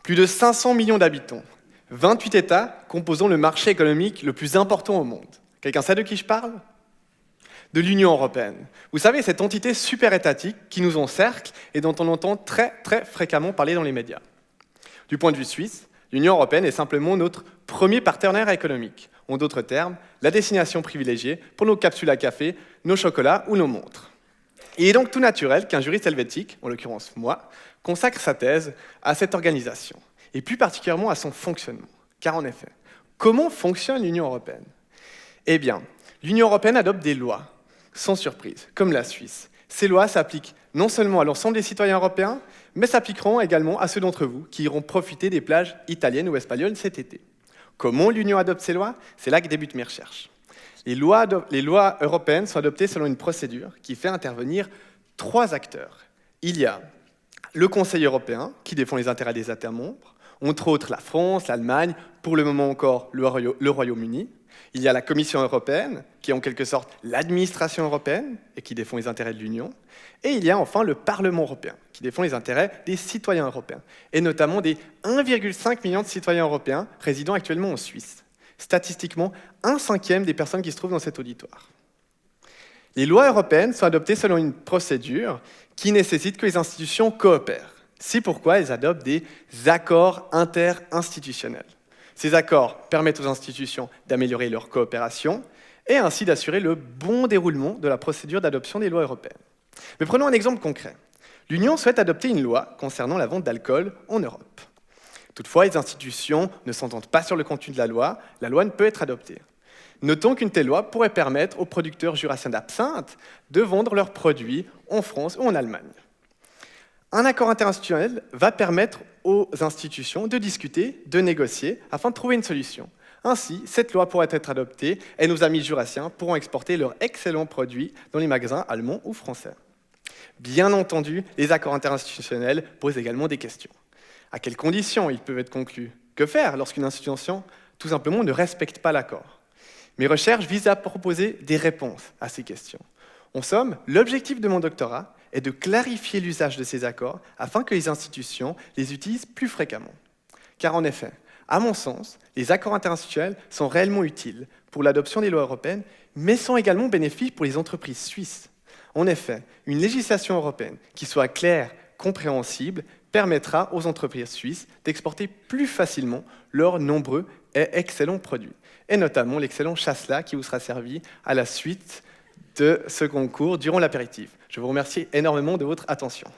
Plus de 500 millions d'habitants, 28 États composant le marché économique le plus important au monde. Quelqu'un sait de qui je parle? De l'Union européenne. Vous savez, cette entité super-étatique qui nous encercle et dont on entend très fréquemment parler dans les médias. Du point de vue suisse, l'Union européenne est simplement notre premier partenaire économique. En d'autres termes, la destination privilégiée pour nos capsules à café, nos chocolats ou nos montres. Il est donc tout naturel qu'un juriste helvétique, en l'occurrence moi, consacre sa thèse à cette organisation, et plus particulièrement à son fonctionnement. Car en effet, comment fonctionne l'Union européenne? Eh bien, l'Union européenne adopte des lois, sans surprise, comme la Suisse. Ces lois s'appliquent non seulement à l'ensemble des citoyens européens, mais s'appliqueront également à ceux d'entre vous qui iront profiter des plages italiennes ou espagnoles cet été. Comment l'Union adopte ces lois? C'est là que débutent mes recherches. Les lois européennes sont adoptées selon une procédure qui fait intervenir 3 acteurs. Il y a le Conseil européen, qui défend les intérêts des États membres, entre autres la France, l'Allemagne, pour le moment encore le Royaume-Uni. Il y a la Commission européenne, qui est en quelque sorte l'administration européenne et qui défend les intérêts de l'Union. Et il y a enfin le Parlement européen, qui défend les intérêts des citoyens européens, et notamment des 1,5 million de citoyens européens résidant actuellement en Suisse. Statistiquement, 1/5 des personnes qui se trouvent dans cet auditoire. Les lois européennes sont adoptées selon une procédure qui nécessite que les institutions coopèrent. C'est pourquoi elles adoptent des accords interinstitutionnels. Ces accords permettent aux institutions d'améliorer leur coopération et ainsi d'assurer le bon déroulement de la procédure d'adoption des lois européennes. Mais prenons un exemple concret. L'Union souhaite adopter une loi concernant la vente d'alcool en Europe. Toutefois, les institutions ne s'entendent pas sur le contenu de la loi ne peut être adoptée. Notons qu'une telle loi pourrait permettre aux producteurs jurassiens d'absinthe de vendre leurs produits en France ou en Allemagne. Un accord interinstitutionnel va permettre aux institutions de discuter, de négocier, afin de trouver une solution. Ainsi, cette loi pourrait être adoptée et nos amis jurassiens pourront exporter leurs excellents produits dans les magasins allemands ou français. Bien entendu, les accords interinstitutionnels posent également des questions. À quelles conditions ils peuvent être conclus? Que faire lorsqu'une institution, tout simplement, ne respecte pas l'accord? Mes recherches visent à proposer des réponses à ces questions. En somme, l'objectif de mon doctorat est de clarifier l'usage de ces accords afin que les institutions les utilisent plus fréquemment. Car en effet, à mon sens, les accords interinstitutionnels sont réellement utiles pour l'adoption des lois européennes, mais sont également bénéfiques pour les entreprises suisses. En effet, une législation européenne qui soit claire, compréhensible, permettra aux entreprises suisses d'exporter plus facilement leurs nombreux et excellents produits, et notamment l'excellent chasselas qui vous sera servi à la suite de ce concours durant l'apéritif. Je vous remercie énormément de votre attention.